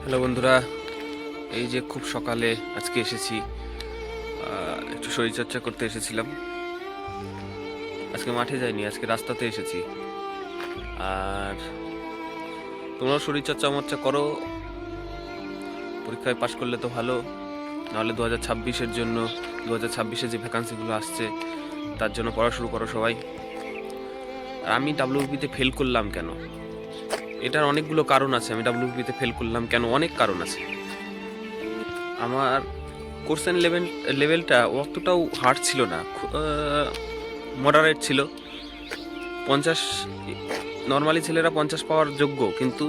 Hello বন্ধুরা, এই যে খুব সকালে আজকে এসেছি, একটু শরীরচর্চা করতে এসেছিলাম। আজকে মাঠে যাইনি, আজকে রাস্তাতে এসেছি। আর তোমরাও শরীরচর্চা মর্চা করো, পরীক্ষায় পাশ করলে তো ভালো, নাহলে 2026-এর জন্য 2026-এ যে ভ্যাকান্সিগুলো আসছে তার জন্য পড়া শুরু করো সবাই। আর আমি ডাব্লিউবিতে ফেল করলাম কেন, এটার অনেকগুলো কারণ আছে। আমি ডাব্লিউবিতে ফেল করলাম কেন, অনেক কারণ আছে। আমার কোশ্চেন লেভেলটা অতটাও হার্ড ছিল না, মডারেট ছিল। 50 নর্মালি ছেলেরা 50 পাওয়ার যোগ্য, কিন্তু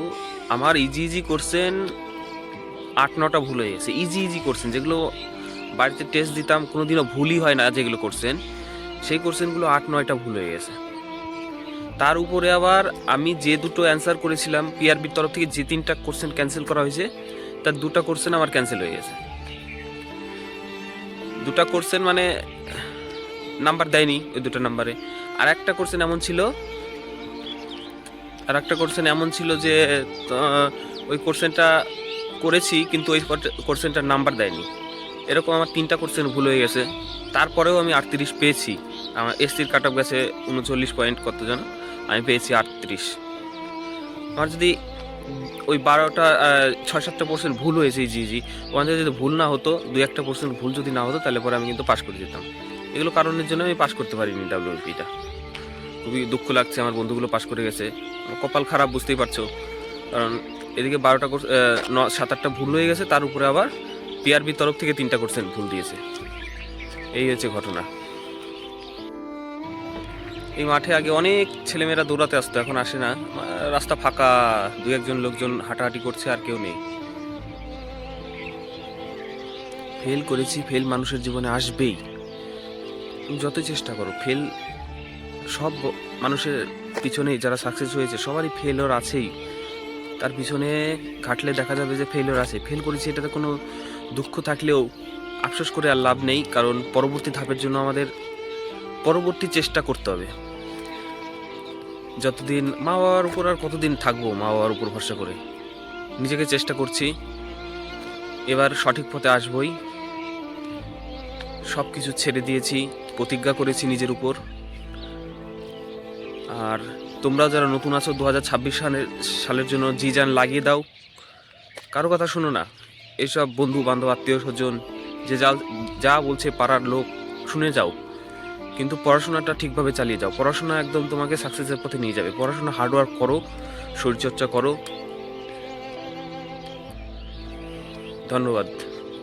আমার ইজি কোশ্চেন 8-9টা ভুল হয়ে গেছে। ইজি কোশ্চেন যেগুলো বাড়িতে টেস্ট দিতাম কোনোদিনও ভুলই হয় না, যেগুলো কোশ্চেন, সেই কোশ্চেনগুলো 8-9টা ভুল হয়ে গেছে। তার উপরে আবার আমি যে দুটো অ্যান্সার করেছিলাম পিআরবির তরফ থেকে, যে 3টা কোশ্চেন ক্যান্সেল করা হয়েছে, তার 2টা কোশ্চেন আমার ক্যান্সেল হয়ে গেছে। 2টা কোশ্চেন মানে নাম্বার দেয়নি ওই 2টা নাম্বারে। আর একটা কোশ্চেন এমন ছিল যে ওই কোশ্চেনটা করেছি কিন্তু ওই কোশ্চেনটার নাম্বার দেয়নি। এরকম আমার 3টা কোশ্চেন ভুল হয়ে গেছে। তারপরেও আমি 38 পেয়েছি। আমার এসসির কাট অফ গেছে 39 পয়েন্ট কত যেন, আমি পেয়েছি 38। আমার যদি ওই 6-7টা ভুল হয়েছে জি ওখান থেকে যদি ভুল না হতো, 2-1টা ভুল যদি না হতো, তাহলে পরে আমি কিন্তু পাস করে যেতাম। এগুলো কারণের জন্য আমি পাস করতে পারিনি ডাব্লিউপিটা। খুবই দুঃখ লাগছে, আমার বন্ধুগুলো পাস করে গেছে। কপাল খারাপ, বুঝতেই পারছো, কারণ এদিকে 7-8টা ভুল হয়ে গেছে, তার উপরে আবার পিআরবির তরফ থেকে 3টা কোশ্চেন ভুল দিয়েছে। এই হচ্ছে ঘটনা। এই মাঠে আগে অনেক ছেলেমেয়েরা দৌড়াতে আসতো, এখন আসে না। রাস্তা ফাঁকা, 2-1জন লোকজন হাঁটাহাঁটি করছে, আর কেউ নেই। ফেল করেছি, ফেল মানুষের জীবনে আসবেই। তুমি যতই চেষ্টা করো, ফেল সব মানুষের পিছনেই, যারা সাকসেস হয়েছে সবারই ফেলিওর আছেই। তার পিছনে ঘাটলে দেখা যাবে যে ফেলিওর আছে। ফেল করেছি এটাতে কোনো দুঃখ থাকলেও আফসোস করে আর লাভ নেই, কারণ পরবর্তী ধাপের জন্য আমাদের পরবর্তী চেষ্টা করতে হবে। যতদিন মা বাবার উপর আর কতদিন থাকবো, মা বাবার উপর ভরসা করে? নিজেকে চেষ্টা করছি, এবার সঠিক পথে আসবই। সব কিছু ছেড়ে দিয়েছি, প্রতিজ্ঞা করেছি নিজের উপর। আর তোমরা যারা নতুন আছো, 2026 সালের জন্য জি জান লাগিয়ে দাও। কারো কথা শোনো না, এইসব বন্ধু বান্ধব আত্মীয় স্বজন যে যা বলছে পাড়ার লোক, শুনে যাও, কিন্তু পড়াশোনাটা ঠিকভাবে চালিয়ে যাও। পড়াশোনা একদম তোমাকে সাকসেসের পথে নিয়ে যাবে। পড়াশোনা হার্ডওয়ার্ক করো, শরীরচর্চা করো। ধন্যবাদ,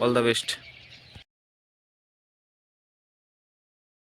অল দ্য বেস্ট।